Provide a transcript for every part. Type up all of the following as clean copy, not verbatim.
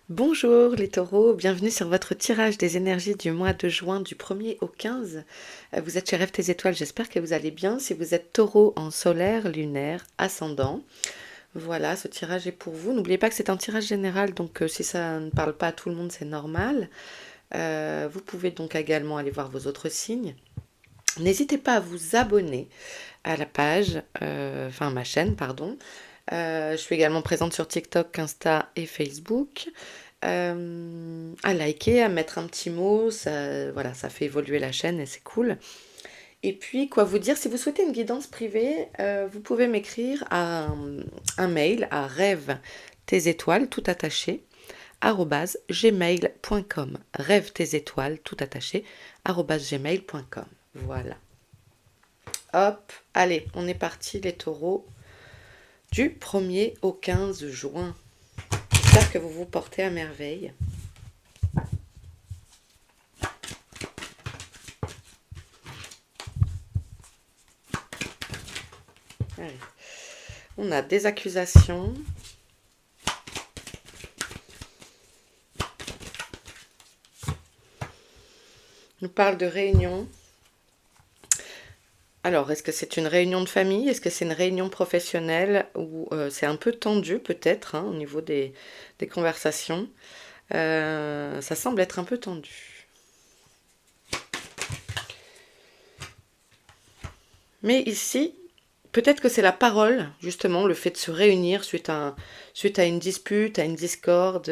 Bonjour les taureaux, bienvenue sur votre tirage des énergies du mois de juin du 1er au 15. Vous êtes chez Rêve tes étoiles, j'espère que vous allez bien. Si vous êtes taureau en solaire, lunaire, ascendant, voilà, ce tirage est pour vous. N'oubliez pas que c'est un tirage général, donc si ça ne parle pas à tout le monde, c'est normal. Vous pouvez donc également aller voir vos autres signes. N'hésitez pas à vous abonner à la page, enfin à ma chaîne, pardon. Je suis également présente sur TikTok, Insta et Facebook. À liker, à mettre un petit mot, ça, voilà, ça fait évoluer la chaîne et c'est cool. Et puis, quoi vous dire, si vous souhaitez une guidance privée, vous pouvez m'écrire à un mail à rêve tes étoiles tout attaché @gmail.com. Rêve tes étoiles tout attaché @gmail.com. Voilà. Hop, allez, on est parti les taureaux du 1er au 15 juin. J'espère que vous vous portez à merveille. Allez. On a des accusations. On nous parle de réunion. Alors, est-ce que c'est une réunion de famille? Est-ce que c'est une réunion professionnelle? Ou c'est un peu tendu peut-être au niveau des conversations. Ça semble être un peu tendu. Mais ici, peut-être que c'est la parole, justement, le fait de se réunir suite à une dispute, à une discorde.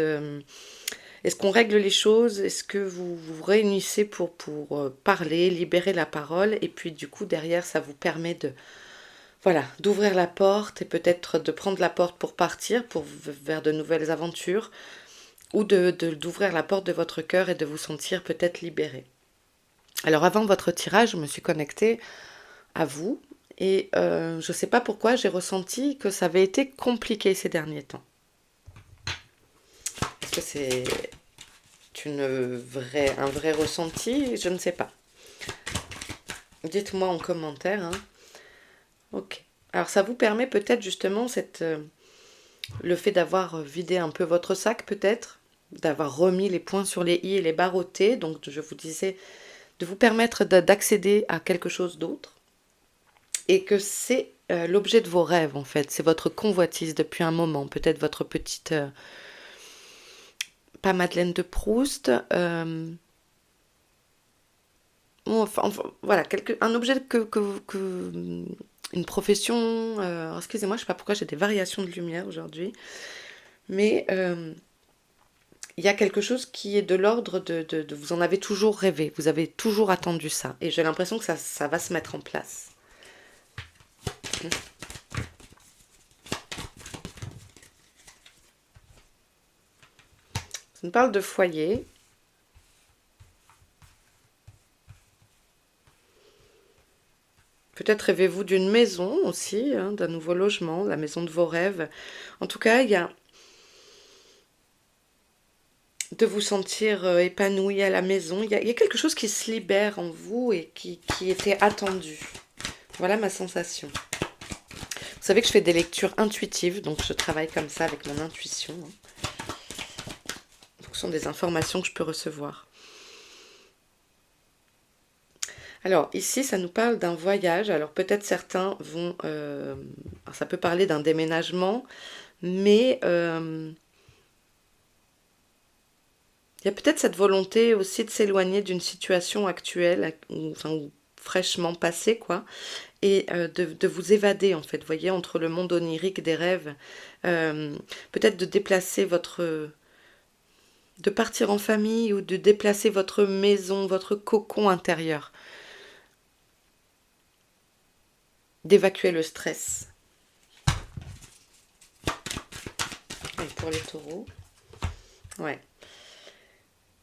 Est-ce qu'on règle les choses? Est-ce que vous vous réunissez pour parler, libérer la parole? Et puis du coup, derrière, ça vous permet voilà, d'ouvrir la porte et peut-être de prendre la porte pour partir, vers de nouvelles aventures, ou d'ouvrir la porte de votre cœur et de vous sentir peut-être libéré. Alors avant votre tirage, je me suis connectée à vous et je ne sais pas pourquoi j'ai ressenti que ça avait été compliqué ces derniers temps. Est-ce que c'est un vrai ressenti? Je ne sais pas. Dites-moi en commentaire. Hein. Ok. Alors ça vous permet peut-être justement le fait d'avoir vidé un peu votre sac peut-être, d'avoir remis les points sur les i et les barres au t, donc je vous disais de vous permettre d'accéder à quelque chose d'autre, et que c'est l'objet de vos rêves en fait, c'est votre convoitise depuis un moment, peut-être votre petite, pas Madeleine de Proust, voilà, un objet une profession, excusez-moi, je sais pas pourquoi j'ai des variations de lumière aujourd'hui, mais il y a quelque chose qui est de l'ordre de vous en avez toujours rêvé, vous avez toujours attendu ça, et j'ai l'impression que ça va se mettre en place. Ça me parle de foyer. Peut-être rêvez-vous d'une maison aussi, d'un nouveau logement, la maison de vos rêves. En tout cas, il y a de vous sentir épanoui à la maison. Il y a quelque chose qui se libère en vous et qui était attendu. Voilà ma sensation. Vous savez que je fais des lectures intuitives, donc je travaille comme ça avec mon intuition. Donc, ce sont des informations que je peux recevoir. Alors ici, ça nous parle d'un voyage. Alors peut-être certains vont... ça peut parler d'un déménagement, mais il y a peut-être cette volonté aussi de s'éloigner d'une situation actuelle, ou fraîchement passée, quoi, et de vous évader, en fait, vous voyez, entre le monde onirique des rêves. Peut-être de déplacer de partir en famille ou de déplacer votre maison, votre cocon intérieur. D'évacuer le stress. Et pour les taureaux, ouais.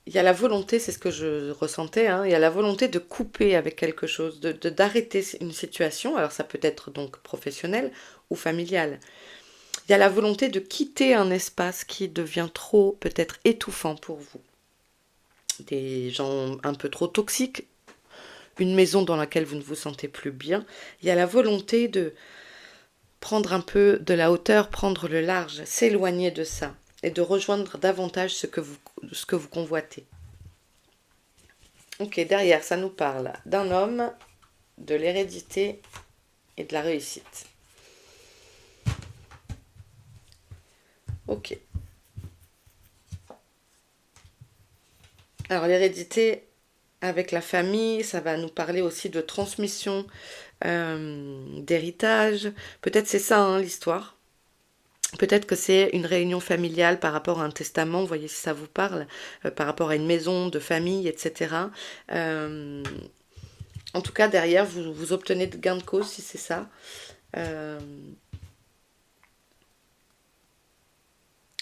Il y a la volonté, c'est ce que je ressentais, il y a la volonté de couper avec quelque chose, d'arrêter une situation, alors ça peut être donc professionnel ou familial. Il y a la volonté de quitter un espace qui devient trop, peut-être étouffant pour vous. Des gens un peu trop toxiques, une maison dans laquelle vous ne vous sentez plus bien. Il y a la volonté de prendre un peu de la hauteur, prendre le large, s'éloigner de ça. et de rejoindre davantage ce que vous convoitez. Ok, derrière, ça nous parle d'un homme, de l'hérédité et de la réussite. Ok. Alors l'hérédité avec la famille, ça va nous parler aussi de transmission, d'héritage. Peut-être c'est ça hein, l'histoire. Peut-être que c'est une réunion familiale par rapport à un testament, vous voyez si ça vous parle, par rapport à une maison de famille, etc. Euh, En tout cas, derrière, vous obtenez de gain de cause si c'est ça. Euh,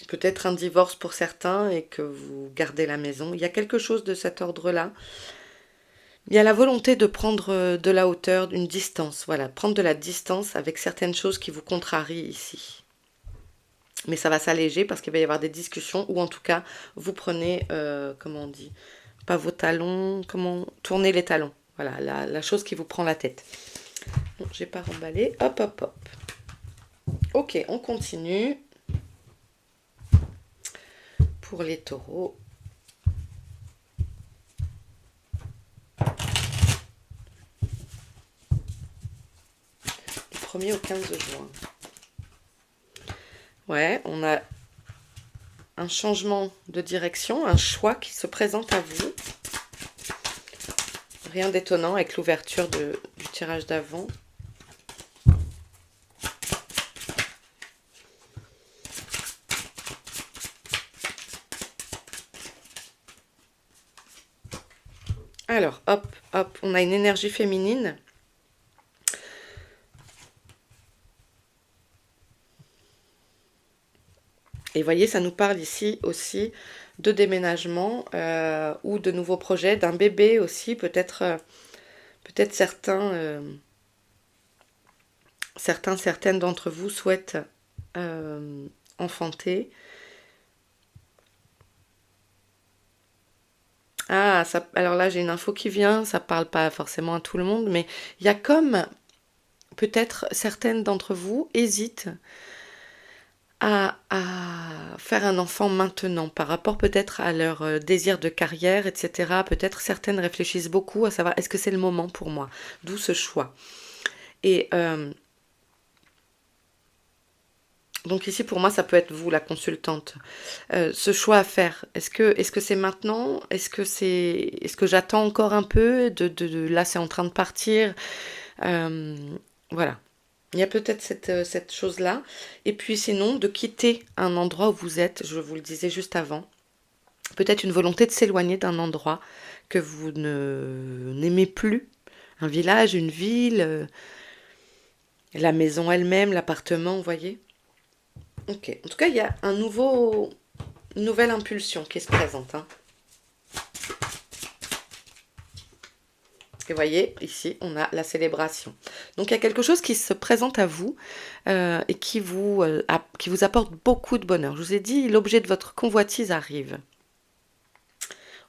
Peut-être un divorce pour certains et que vous gardez la maison. Il y a quelque chose de cet ordre-là. Il y a la volonté de prendre de la hauteur, une distance. Voilà, prendre de la distance avec certaines choses qui vous contrarient ici. Mais ça va s'alléger parce qu'il va y avoir des discussions ou en tout cas, vous prenez, comment on dit, pas vos talons, comment tourner les talons. Voilà, la chose qui vous prend la tête. Bon, j'ai pas remballé. Hop, hop, hop. Ok, on continue. Pour les taureaux. Du 1er au 15 juin. Ouais, on a un changement de direction, un choix qui se présente à vous. Rien d'étonnant avec l'ouverture du tirage d'avant. Alors, hop, hop, on a une énergie féminine. Et voyez, ça nous parle ici aussi de déménagement ou de nouveaux projets, d'un bébé aussi, peut-être peut-être certaines d'entre vous souhaitent enfanter. Ah, ça, alors là, j'ai une info qui vient, ça parle pas forcément à tout le monde, mais il y a comme peut-être certaines d'entre vous hésitent à faire un enfant maintenant par rapport peut-être à leur désir de carrière, etc. Peut-être certaines réfléchissent beaucoup à savoir est-ce que c'est le moment pour moi, d'où ce choix. Et donc ici pour moi ça peut être vous la consultante. Ce choix à faire, est-ce que c'est maintenant? Est-ce que j'attends encore un peu là c'est en train de partir. Euh, voilà. Il y a peut-être cette chose-là. Et puis sinon, de quitter un endroit où vous êtes, je vous le disais juste avant. Peut-être une volonté de s'éloigner d'un endroit que vous n'aimez plus. Un village, une ville, la maison elle-même, l'appartement, vous voyez. Ok. En tout cas, il y a une nouvelle impulsion qui se présente. Hein. Et vous voyez, ici, on a la célébration. Donc, il y a quelque chose qui se présente à vous et qui vous apporte beaucoup de bonheur. Je vous ai dit, l'objet de votre convoitise arrive.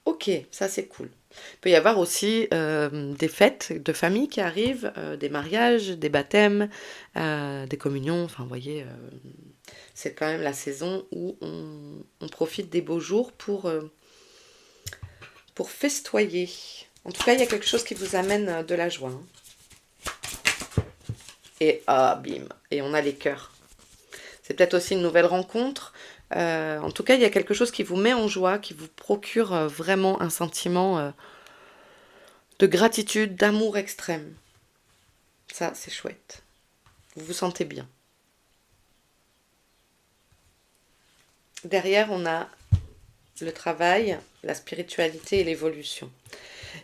Ok, ça c'est cool. Il peut y avoir aussi des fêtes de famille qui arrivent, des mariages, des baptêmes, des communions. Enfin, vous voyez, c'est quand même la saison où on profite des beaux jours pour festoyer. En tout cas, il y a quelque chose qui vous amène de la joie. Hein. Et ah, bim, et on a les cœurs. C'est peut-être aussi une nouvelle rencontre. En tout cas, il y a quelque chose qui vous met en joie, qui vous procure vraiment un sentiment de gratitude, d'amour extrême. Ça, c'est chouette. Vous vous sentez bien. Derrière, on a le travail, la spiritualité et l'évolution.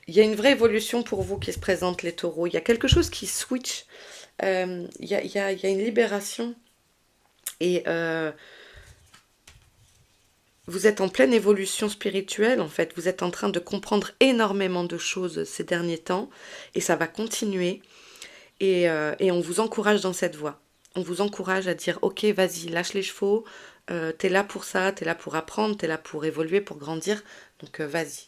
Il y a une vraie évolution pour vous qui se présente, les taureaux. Il y a quelque chose qui switch. Il y a une libération. Et vous êtes en pleine évolution spirituelle, en fait. Vous êtes en train de comprendre énormément de choses ces derniers temps. Et ça va continuer. Et on vous encourage dans cette voie. On vous encourage à dire, ok, vas-y, lâche les chevaux, t'es là pour ça, t'es là pour apprendre, t'es là pour évoluer, pour grandir, donc vas-y.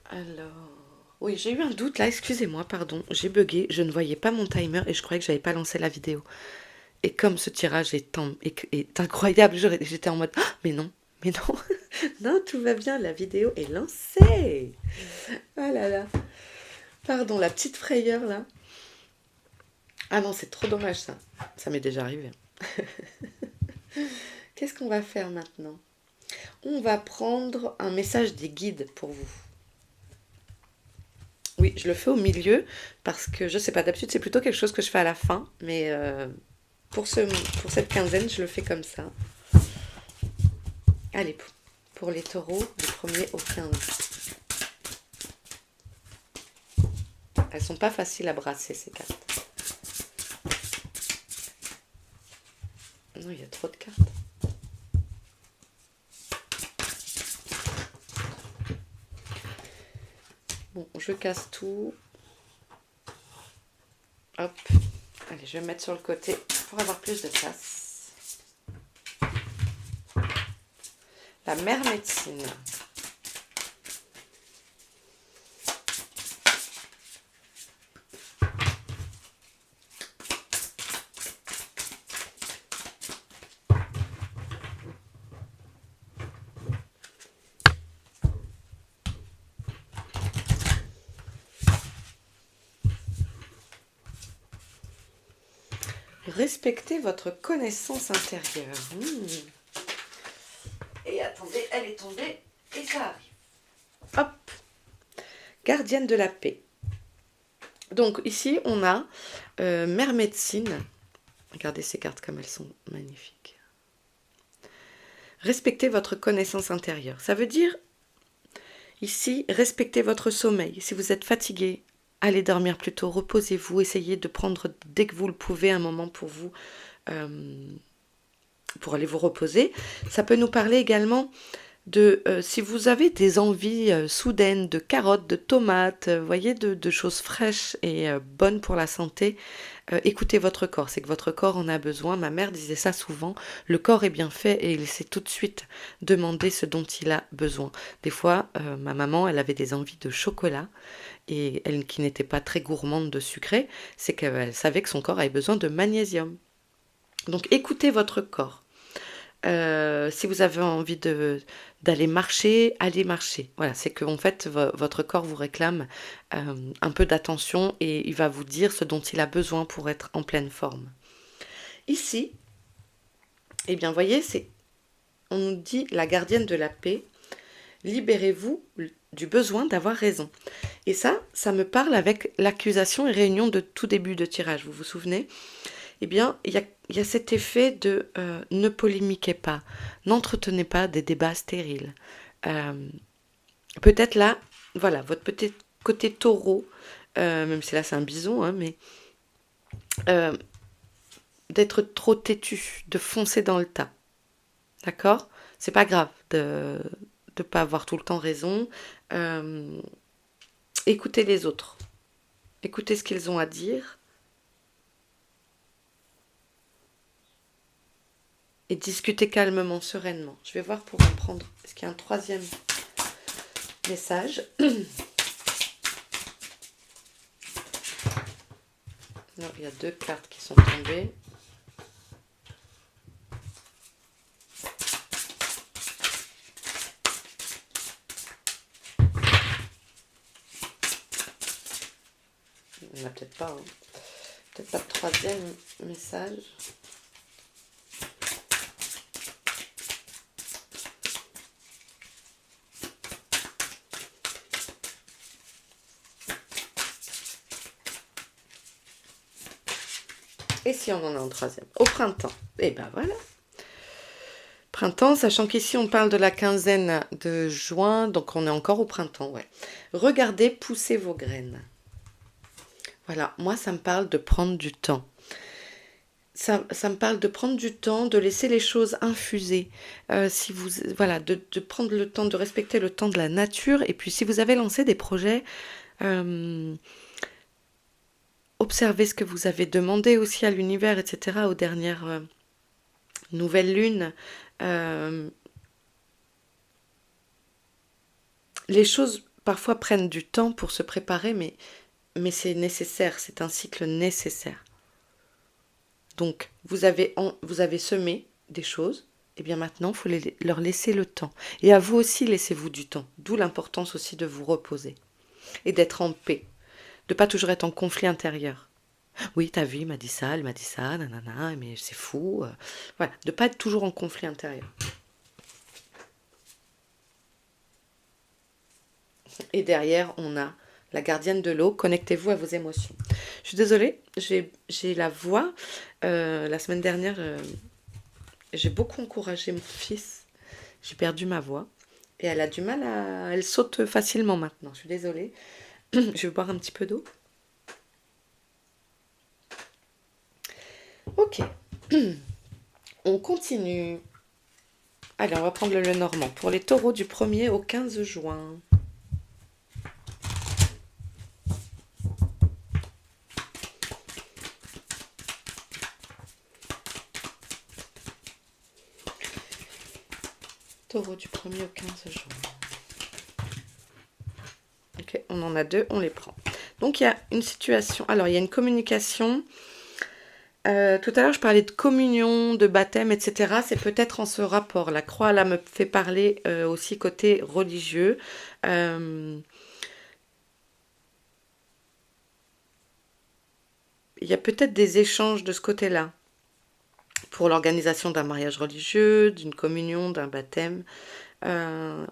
Alors, Oui, j'ai eu un doute là, excusez-moi, pardon, j'ai bugué, je ne voyais pas mon timer et je croyais que j'avais pas lancé la vidéo. Et comme ce tirage est incroyable, j'étais en mode ah, mais non, non, tout va bien, la vidéo est lancée. Ah là là, pardon, la petite frayeur là. Ah non, c'est trop dommage ça. Ça m'est déjà arrivé. Qu'est-ce qu'on va faire maintenant? On va prendre un message des guides pour vous. Oui, je le fais au milieu parce que je sais pas, d'habitude c'est plutôt quelque chose que je fais à la fin, mais pour, pour cette quinzaine, je le fais comme ça. Allez, pour les taureaux, du 1er au 15. Elles sont pas faciles à brasser ces cartes. Non, il y a trop de cartes. Bon, je casse tout. Hop. Allez, je vais me mettre sur le côté pour avoir plus de place. La mère médecine. Respectez votre connaissance intérieure. Et attendez, elle est tombée et ça arrive. Hop. Gardienne de la paix. Donc ici, on a mère médecine. Regardez ces cartes comme elles sont magnifiques. Respectez votre connaissance intérieure. Ça veut dire, ici, respectez votre sommeil. Si vous êtes fatigué, allez dormir plus tôt, reposez-vous, essayez de prendre dès que vous le pouvez un moment pour vous, pour aller vous reposer. Ça peut nous parler également de si vous avez des envies soudaines de carottes, de tomates, voyez, de choses fraîches et bonnes pour la santé, écoutez votre corps, c'est que votre corps en a besoin. Ma mère disait ça souvent, le corps est bien fait et il sait tout de suite demander ce dont il a besoin. Des fois, ma maman, elle avait des envies de chocolat et elle qui n'était pas très gourmande de sucré, c'est qu'elle savait que son corps avait besoin de magnésium. Donc écoutez votre corps. Si vous avez envie d'aller marcher, allez marcher. Voilà, c'est que en fait, votre corps vous réclame un peu d'attention et il va vous dire ce dont il a besoin pour être en pleine forme. Ici, eh bien, voyez, on nous dit la gardienne de la paix, libérez-vous du besoin d'avoir raison. Et ça me parle avec l'accusation et réunion de tout début de tirage, vous vous souvenez? Eh bien, il y a cet effet de ne polémiquez pas, n'entretenez pas des débats stériles. Peut-être là, voilà, votre petit côté taureau, même si là c'est un bison, hein, mais d'être trop têtu, de foncer dans le tas. D'accord? C'est pas grave de ne pas avoir tout le temps raison. Écoutez les autres. Écoutez ce qu'ils ont à dire. Et discuter calmement, sereinement. Je vais voir pour en prendre. Est-ce qu'il y a un troisième message? Non, il y a deux cartes qui sont tombées. Il n'y en a peut-être pas. Hein. Peut-être pas de troisième message. Et si on en a un troisième? Au printemps. Et ben voilà. Printemps, sachant qu'ici on parle de la quinzaine de juin, donc on est encore au printemps, ouais. Regardez pousser vos graines. Voilà, moi ça me parle de prendre du temps. Ça me parle de prendre du temps, de laisser les choses infuser. Si vous, voilà, de prendre le temps, de respecter le temps de la nature. Et puis si vous avez lancé des projets, observez ce que vous avez demandé aussi à l'univers, etc., aux dernières nouvelles lunes. Les choses parfois prennent du temps pour se préparer, mais c'est nécessaire, c'est un cycle nécessaire. Donc, vous avez semé des choses, et bien maintenant, il faut leur laisser le temps. Et à vous aussi, laissez-vous du temps. D'où l'importance aussi de vous reposer et d'être en paix, de pas toujours être en conflit intérieur. Oui, t'as vu, il m'a dit ça, elle m'a dit ça, nanana, mais c'est fou. Voilà, de pas être toujours en conflit intérieur. Et derrière, on a la gardienne de l'eau, connectez-vous à vos émotions. Je suis désolée, j'ai la voix. La semaine dernière, j'ai beaucoup encouragé mon fils. J'ai perdu ma voix. Et elle a du mal à... Elle saute facilement maintenant. Je suis désolée. Je vais boire un petit peu d'eau. Ok. On continue. Allez, on va prendre le Normand. Pour les taureaux du 1er au 15 juin. Taureau du 1er au 15 juin. Ok, on en a deux, on les prend. Donc il y a une situation. Alors il y a une communication. Tout à l'heure, je parlais de communion, de baptême, etc. C'est peut-être en ce rapport. La croix, là, me fait parler aussi côté religieux. Il y a peut-être des échanges de ce côté-là pour l'organisation d'un mariage religieux, d'une communion, d'un baptême. Je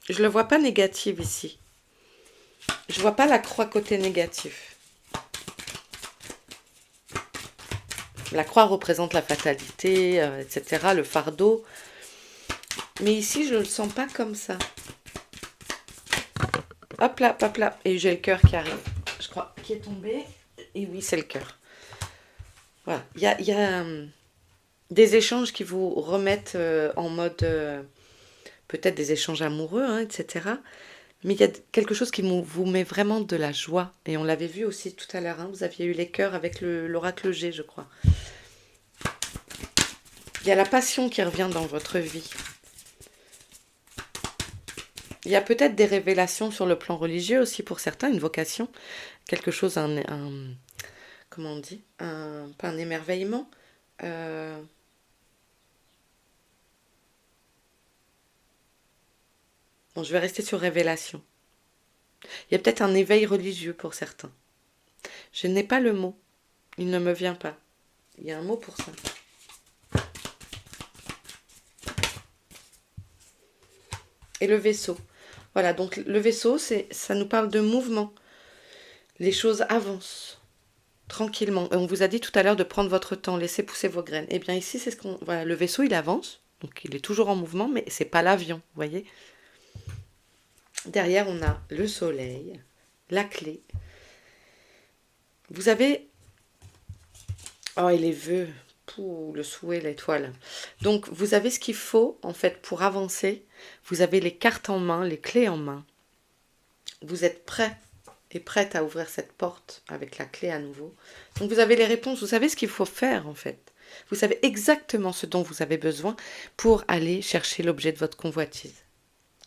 le vois pas négatif ici. Je vois pas la croix côté négatif. La croix représente la fatalité, etc., le fardeau. Mais ici, je ne le sens pas comme ça. Hop là, hop là. Et j'ai le cœur qui arrive. Je crois qui est tombé. Et oui, c'est le cœur. Voilà. Il y a des échanges qui vous remettent en mode... peut-être des échanges amoureux, hein, etc. Mais il y a quelque chose qui vous met vraiment de la joie. Et on l'avait vu aussi tout à l'heure. Hein, vous aviez eu les cœurs avec l'oracle G, je crois. Il y a la passion qui revient dans votre vie. Il y a peut-être des révélations sur le plan religieux aussi pour certains, une vocation, quelque chose, comment on dit, pas un émerveillement. Bon, je vais rester sur révélation. Il y a peut-être un éveil religieux pour certains. Je n'ai pas le mot, il ne me vient pas. Il y a un mot pour ça. Et le vaisseau. Voilà, donc le vaisseau, ça nous parle de mouvement. Les choses avancent tranquillement. Et on vous a dit tout à l'heure de prendre votre temps, laisser pousser vos graines. Eh bien ici, c'est ce qu'on... Voilà, le vaisseau, il avance. Donc il est toujours en mouvement, mais c'est pas l'avion, vous voyez. Derrière, on a le soleil, la clé. Vous avez... Oh, et les vœux. Pouh, le souhait, l'étoile. Donc, vous avez ce qu'il faut, en fait, pour avancer. Vous avez les cartes en main, les clés en main. Vous êtes prêt et prête à ouvrir cette porte avec la clé à nouveau. Donc, vous avez les réponses. Vous savez ce qu'il faut faire, en fait. Vous savez exactement ce dont vous avez besoin pour aller chercher l'objet de votre convoitise.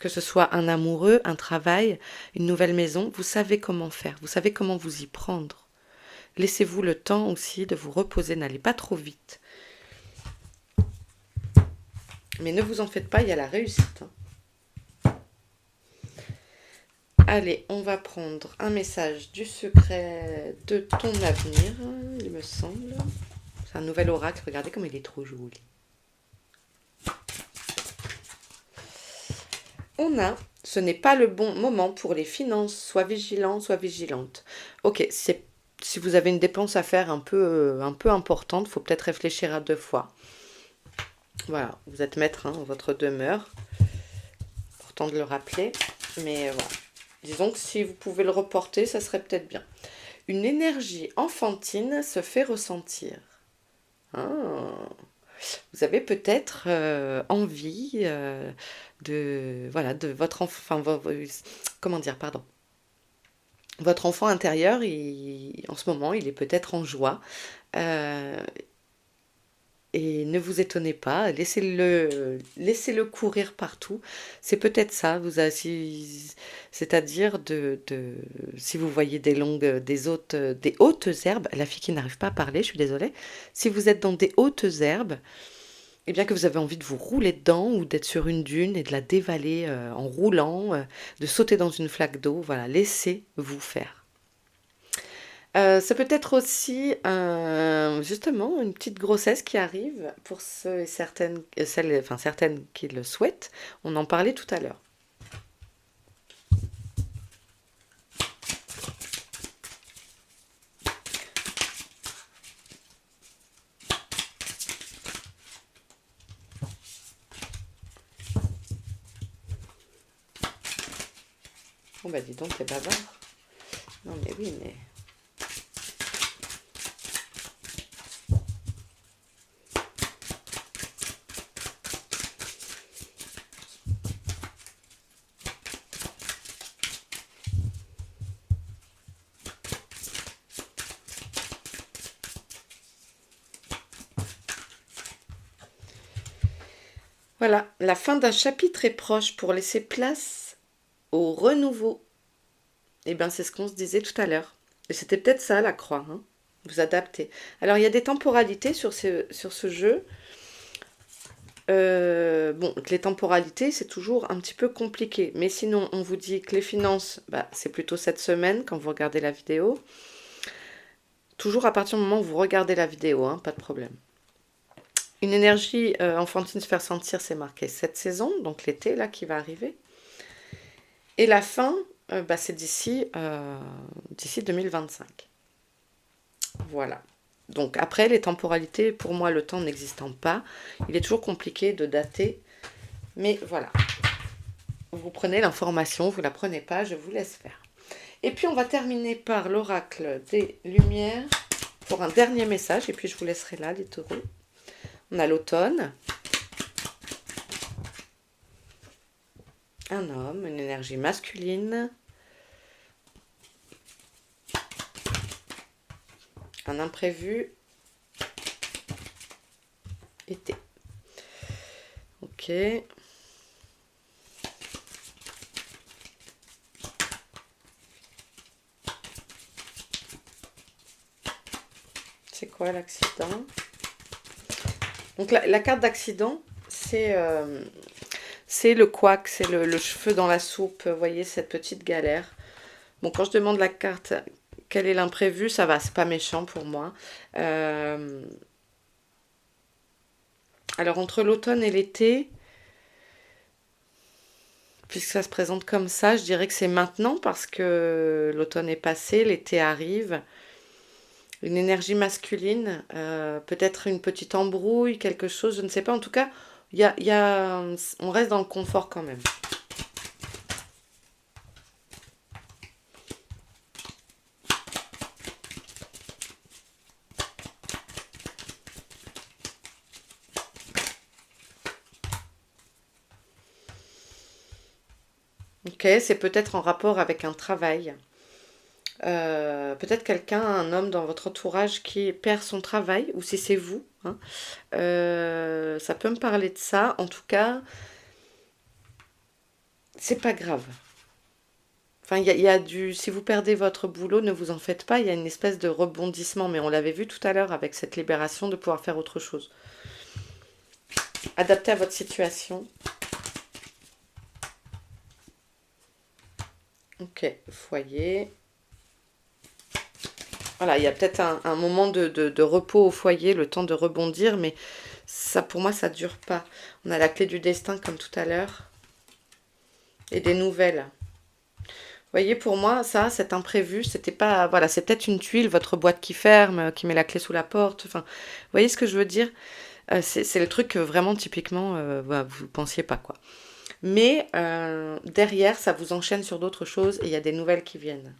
Que ce soit un amoureux, un travail, une nouvelle maison, vous savez comment faire. Vous savez comment vous y prendre. Laissez-vous le temps aussi de vous reposer, n'allez pas trop vite. Mais ne vous en faites pas, il y a la réussite. Allez, on va prendre un message du secret de ton avenir, il me semble. C'est un nouvel oracle, regardez comme il est trop joli. On a, ce n'est pas le bon moment pour les finances, sois vigilant, sois vigilante. Ok, si vous avez une dépense à faire un peu importante, il faut peut-être réfléchir à 2 fois. Voilà, vous êtes maître dans votre demeure. Important de le rappeler. Mais voilà. Disons que si vous pouvez le reporter, ça serait peut-être bien. Une énergie enfantine se fait ressentir. Ah. Vous avez peut-être envie de votre enfant, comment dire, pardon. Votre enfant intérieur, en ce moment, il est peut-être en joie. Et ne vous étonnez pas, laissez-le courir partout. C'est peut-être ça, c'est-à-dire si vous voyez des hautes herbes, la fille qui n'arrive pas à parler, je suis désolée, si vous êtes dans des hautes herbes, et bien que vous avez envie de vous rouler dedans ou d'être sur une dune et de la dévaler en roulant, de sauter dans une flaque d'eau, voilà, laissez-vous faire. Ça peut être aussi justement une petite grossesse qui arrive pour ceux et certaines qui le souhaitent. On en parlait tout à l'heure. Bon bah dis donc, t'es bavard. Non mais oui, mais... Voilà, la fin d'un chapitre est proche pour laisser place au renouveau. Eh bien, c'est ce qu'on se disait tout à l'heure. Et c'était peut-être ça la croix, hein. Vous adaptez. Alors, il y a des temporalités sur ce jeu. Bon, les temporalités, c'est toujours un petit peu compliqué. Mais sinon, on vous dit que les finances, bah, c'est plutôt cette semaine quand vous regardez la vidéo. Toujours à partir du moment où vous regardez la vidéo, hein, pas de problème. Une énergie enfantine se faire sentir, c'est marqué cette saison, donc l'été là qui va arriver. Et la fin, bah, c'est d'ici 2025. Voilà. Donc après, les temporalités, pour moi, le temps n'existant pas, il est toujours compliqué de dater. Mais voilà. Vous prenez l'information, vous la prenez pas, je vous laisse faire. Et puis on va terminer par l'oracle des Lumières pour un dernier message. Et puis je vous laisserai là, les taureaux. On a l'automne. Un homme, une énergie masculine. Un imprévu. Été. Ok. C'est quoi l'accident? Donc la carte d'accident, c'est le couac, c'est le cheveu dans la soupe. Vous voyez cette petite galère. Bon, quand je demande la carte, quel est l'imprévu, ça va, c'est pas méchant pour moi. Alors entre l'automne et l'été, puisque ça se présente comme ça, je dirais que c'est maintenant parce que l'automne est passé, l'été arrive. Une énergie masculine, peut-être une petite embrouille, quelque chose, je ne sais pas. En tout cas, on reste dans le confort quand même. Ok, c'est peut-être en rapport avec un travail. Peut-être quelqu'un, un homme dans votre entourage qui perd son travail, ou si c'est vous, hein. Ça peut me parler de ça. En tout cas, c'est pas grave. Enfin, si vous perdez votre boulot, ne vous en faites pas. Il y a une espèce de rebondissement, mais on l'avait vu tout à l'heure avec cette libération de pouvoir faire autre chose. Adaptez à votre situation. Ok, foyer. Voilà, il y a peut-être un moment de repos au foyer, le temps de rebondir, mais ça, pour moi, ça dure pas. On a la clé du destin, comme tout à l'heure, et des nouvelles. Vous voyez, pour moi, ça, cet imprévu, c'était pas... Voilà, c'est peut-être une tuile, votre boîte qui ferme, qui met la clé sous la porte. Enfin, vous voyez ce que je veux dire? C'est le truc que vraiment, typiquement, bah, vous pensiez pas, quoi. Mais derrière, ça vous enchaîne sur d'autres choses et il y a des nouvelles qui viennent.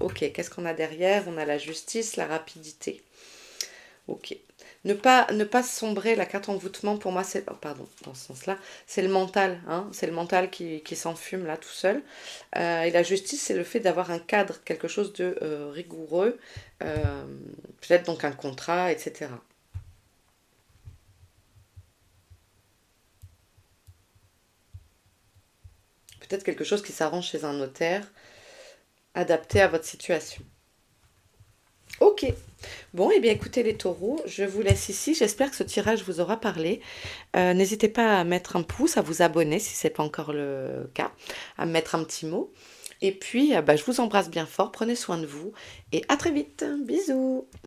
Ok, qu'est-ce qu'on a derrière? On a la justice, la rapidité. Ok. Ne pas sombrer, la carte envoûtement, pour moi, c'est... Oh, pardon, dans ce sens-là, c'est le mental. Hein, c'est le mental qui s'enfume là tout seul. Et la justice, c'est le fait d'avoir un cadre, quelque chose de rigoureux. Peut-être donc un contrat, etc. peut-être quelque chose qui s'arrange chez un notaire, adapté à votre situation. Ok. Bon, et bien écoutez les taureaux, je vous laisse ici. J'espère que ce tirage vous aura parlé. N'hésitez pas à mettre un pouce, à vous abonner si ce n'est pas encore le cas, à me mettre un petit mot. Et puis, bah, je vous embrasse bien fort, prenez soin de vous et à très vite. Bisous.